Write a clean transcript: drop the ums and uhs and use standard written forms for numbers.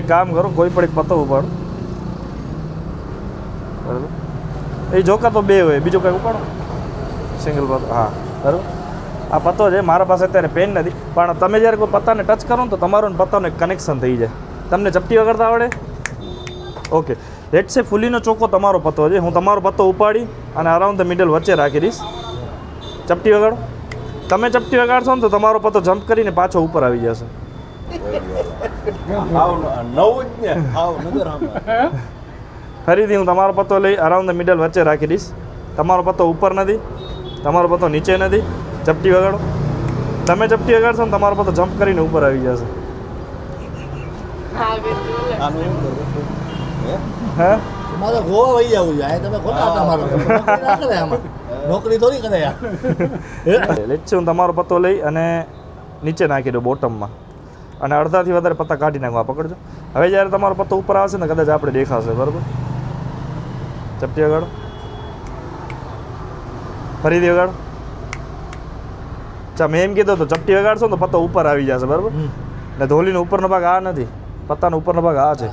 એક કામ કરો, કોઈ પણ એક પત્તો ઉપાડો, બરાબર? એ જોકા તો બે હોય, બીજો કંઈ ઉપાડો, સિંગલ પત્તો. હા, બરાબર. આ પત્તો છે, મારા પાસે અત્યારે પેન નથી, પણ તમે જ્યારે કોઈ પત્તાને ટચ કરો ને તો તમારો ને પત્તાનો એક કનેક્શન થઈ જાય. તમને ચપટી વગાડતા આવડે? ઓકે, લેટ્સ સે ફૂલીનો ચોખ્ખો તમારો પત્તો છે. હું તમારો પત્તો ઉપાડી અને અરાઉન્ડ ધ મિડલ વચ્ચે રાખી દઈશ. ચપટી વગાડો. તમે ચપટી વગાડશો ને તો તમારો પત્તો જમ્પ કરીને પાછો ઉપર આવી જશે. ફરીથી હું તમારો પત્તો લઈ અરાઉન્ડ ધ મિડલ વચ્ચે રાખી દઈશ. તમારો પત્તો ઉપર નથી, તમારો પત્તો નીચે નથી. ચપટી વગાડો. તમે ચપટી વગાડશો ને તમારો પત્તો જમ્પ કરીને ઉપર આવી જશે. હા, મારે ગોવા વહી જવું છે. તમે ખોટા આટા મારો છો. નોકરી ના કરે આમાં. નોકરી થોડી કરે યાર. લેટ્સ સે હું તમારો પત્તો લઈ અને નીચે નાખી દઉં બોટમમાં, અને અડધાથી વધારે પત્તા કાઢી નાખવા. પકડજો. હવે જ્યારે તમારો પત્તો ઉપર આવશે ને કદાચ આપણે દેખાશે, બરાબર? ચપટી વગાડો. ફરીથી વગાડો. અચ્છા, મેં એમ કીધું તો ચપટી વગાડશો ને તો પત્તો ઉપર આવી જશે, બરાબર? ને ધોલીનો ઉપરનો ભાગ આ નથી, પત્તાનો ઉપરનો ભાગ આ છે.